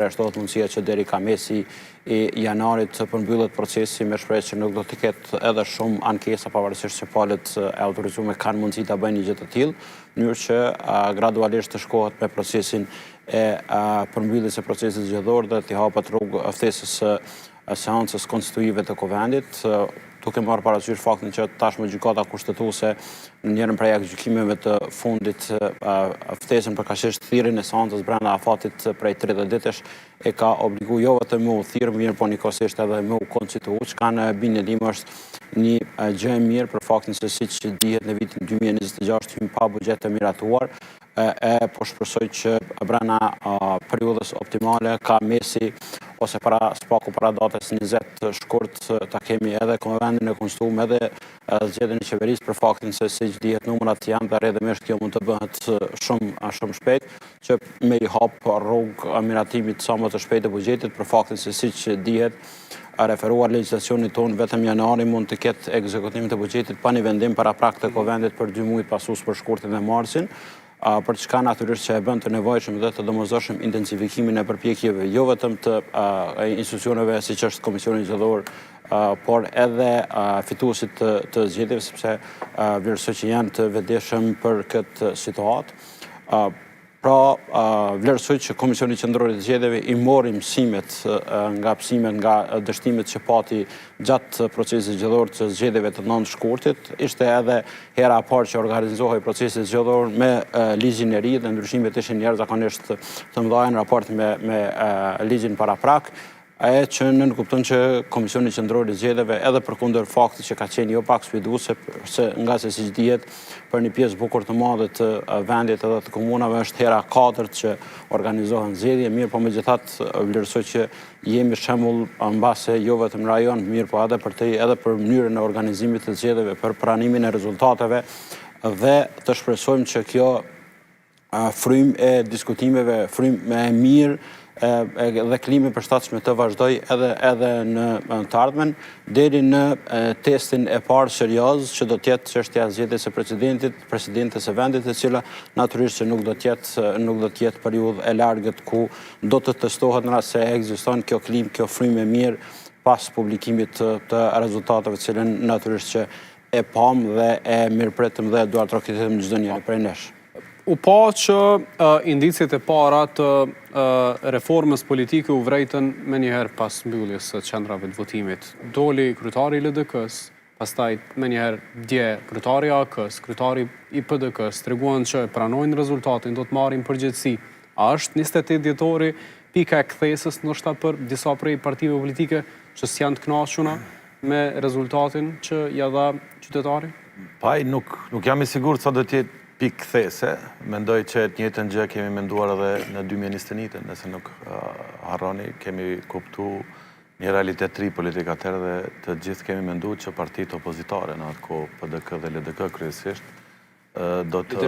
përreshtohet mundësia që deri ka mesi i janarit të përmbyllet procesi me shpresë që nuk do të ketë edhe shumë ankesa pavarësisht që palët e autorizuar kanë mundësi ta bëjnë një gjë të tillë, në mënyrë që gradualisht të shkohet me procesin e përmbylljes së procesit zgjedhor dhe të hapet rrugë ftesës së seancës konstituive të Kuvendit, duke marrë parasysh faktin që tashmë gjykata kushtetuese në njërin prej gjykimeve të fundit ftesën përkatësisht thirrjen e seancës brenda afatit prej 30 ditësh e ka obliguar jo vetëm me u thirr, mirë po njëkohësisht edhe me u konstituu, çka në bindje tim është një gjë e mirë për faktin se siç dihet në vitin 2026 hym pa buxhet të miratuar, po shpresoj që brenda periudhës optimale ka mesi ose spaku para datës 20 shkurt ta kemi edhe Kuvendin e konstituuar edhe zgjedhjen e qeverisë për faktin se siç dihet numrat janë dhe rrjedhimisht kjo mund të bëhet shumë shpejt që me i hap rrugë miratimit sa më të shpejtë të buxhetit për faktin se siç dihet referuar legjislacionit tonë vetëm janari mund të ketë ekzekutimin të buxhetit pa një vendim paraprak të Kuvendit për 2 muaj pasus për shkurtin e marsin, për çka natyrisht që e bën të nevojshëm dhe të domosdoshëm intensifikimin e përpjekjeve jo vetëm të institucioneve siç është Komisioni Zgjedhor, por edhe fituesit të zgjedhjeve sepse vlerësoj që janë të vetëdijshëm për këtë situatë. Pra, vlerësoj që Komisioni Qendror i Zgjedhjeve i mori mësimet nga dështimet që pati gjatë procesit zgjedhor të zgjedhjeve të 9 shkurtit. Ishte edhe hera e parë që organizohej procesi zgjedhor me ligjin e ri dhe ndryshimet ishin jashtëzakonisht të mëdha në raport me ligjin paraprak. Që nënkupton që Komisioni Qendror i Zgjedhjeve edhe përkundër faktit që ka qenë jo pak sfiduese, nga se siç dihet për një pjesë bukur të madhe të vendit edhe të komunave është hera 4 që organizohen zgjedhje, mirë po megjithatë vlerësoj që jemi shembull mbase jo vetëm në rajon, mirë po edhe për mënyrën e organizimit të zgjedhjeve, për pranimin e rezultateve dhe të shpresojmë që kjo frymë e diskutimeve, frymë e mirë dhe klimi përshtatshme të vazhdoj edhe në të ardhmen, deri në testin e parë serioz që do të jetë çështja e zgjedhjes së presidentes së vendit, e cila natyrisht që nuk do të jetë periudhë e largët ku do të testohet në rast se ekziston kjo klimë, kjo frymë e mirë pas publikimit të rezultateve, të cilën natyrisht që e pam dhe e mirëpretëm dhe duar trokitetëm çdo njeri prej nesh. U pa që indicjet e para të reformës politike u vrejtën me njëherë pas mbylljes së qendrave të votimit. Doli kryetari i LDK-s, pastaj me njëherë dje kryetari i AK-s, kryetari i PDK-s, treguan që pranojnë rezultatin, do të marrin përgjegjësi. A është 28 dhjetori pika e kthesës ndoshta për disa prej partive politike që s'janë të kënaqura me rezultatin që ja dha qytetari? Paj, nuk jam i sigurt sa do të jetë pikë kthese, mendoj që të njëjtën gjë kemi menduar edhe në 2021, nëse nuk harroni, kemi kuptuar një realitet të ri politik atëherë dhe të gjithë kemi menduar që partitë opozitare në atë kohë, PDK dhe LDK kryesisht, do të